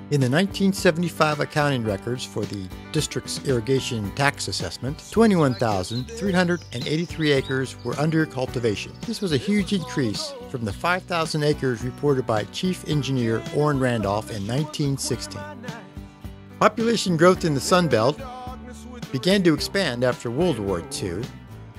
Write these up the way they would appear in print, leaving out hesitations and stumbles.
In the 1975 accounting records for the district's irrigation tax assessment, 21,383 acres were under cultivation. This was a huge increase from the 5,000 acres reported by Chief Engineer Orrin Randolph in 1916. Population growth in the Sun Belt began to expand after World War II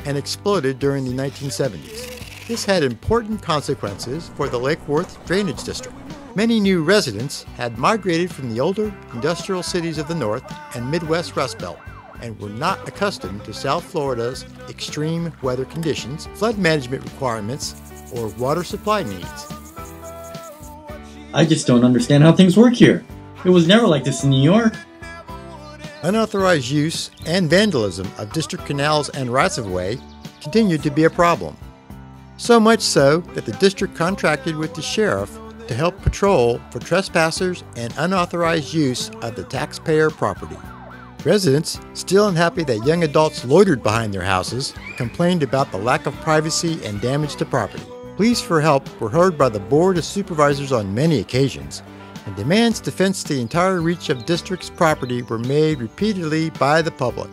and exploded during the 1970s. This had important consequences for the Lake Worth Drainage District. Many new residents had migrated from the older industrial cities of the North and Midwest Rust Belt and were not accustomed to South Florida's extreme weather conditions, flood management requirements, or water supply needs. I just don't understand how things work here. It was never like this in New York. Unauthorized use and vandalism of district canals and rights-of-way continued to be a problem. So much so that the district contracted with the sheriff to help patrol for trespassers and unauthorized use of the taxpayer property. Residents, still unhappy that young adults loitered behind their houses, complained about the lack of privacy and damage to property. Pleas for help were heard by the Board of Supervisors on many occasions, and demands to fence the entire reach of district's property were made repeatedly by the public.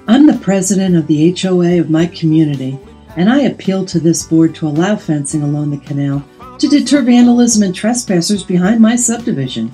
I'm the president of the HOA of my community, and I appeal to this board to allow fencing along the canal to deter vandalism and trespassers behind my subdivision.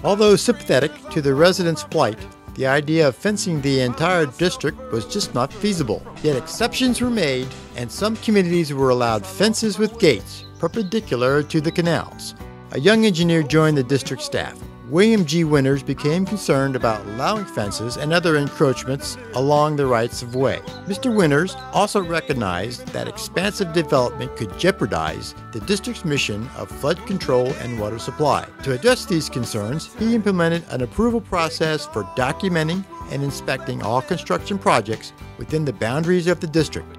Although sympathetic to the residents' plight, the idea of fencing the entire district was just not feasible. Yet exceptions were made, and some communities were allowed fences with gates perpendicular to the canals. A young engineer joined the district staff. William G. Winters became concerned about allowing fences and other encroachments along the rights-of-way. Mr. Winters also recognized that expansive development could jeopardize the district's mission of flood control and water supply. To address these concerns, he implemented an approval process for documenting and inspecting all construction projects within the boundaries of the district.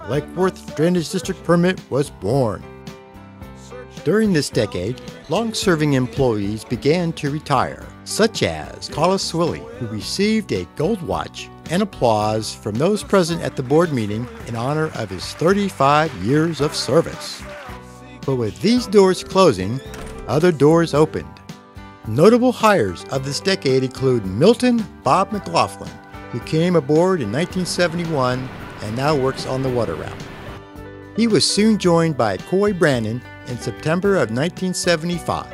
The Lake Worth Drainage District permit was born. During this decade, long-serving employees began to retire, such as Collis Swilly, who received a gold watch and applause from those present at the board meeting in honor of his 35 years of service. But with these doors closing, other doors opened. Notable hires of this decade include Milton Bob McLaughlin, who came aboard in 1971 and now works on the water route. He was soon joined by Coy Brannon in September of 1975.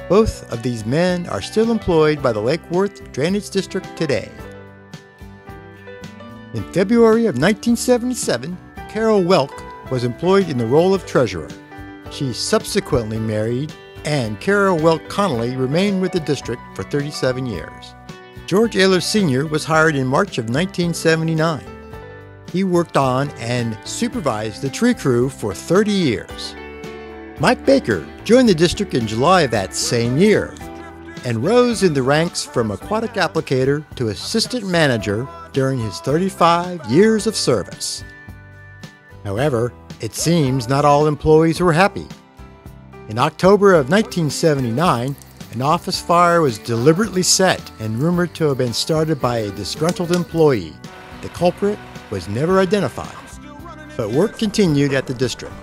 Both of these men are still employed by the Lake Worth Drainage District today. In February of 1977, Carol Welk was employed in the role of treasurer. She subsequently married, and Carol Welk Connolly remained with the district for 37 years. George Ayler Sr. was hired in March of 1979. He worked on and supervised the tree crew for 30 years. Mike Baker joined the district in July of that same year and rose in the ranks from aquatic applicator to assistant manager during his 35 years of service. However, it seems not all employees were happy. In October of 1979, an office fire was deliberately set and rumored to have been started by a disgruntled employee. The culprit was never identified, but work continued at the district.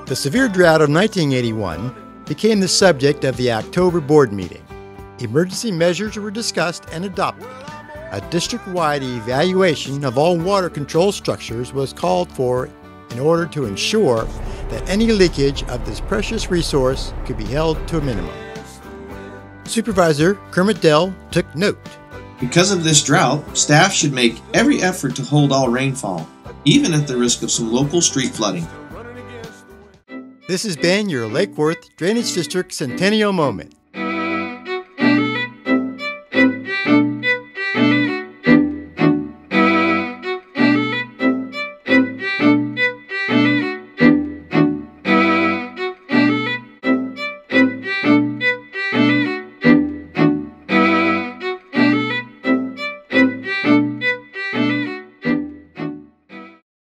The severe drought of 1981 became the subject of the October board meeting. Emergency measures were discussed and adopted. A district-wide evaluation of all water control structures was called for in order to ensure that any leakage of this precious resource could be held to a minimum. Supervisor Kermit Dell took note. Because of this drought, staff should make every effort to hold all rainfall, even at the risk of some local street flooding. This has been your Lake Worth Drainage District Centennial Moment.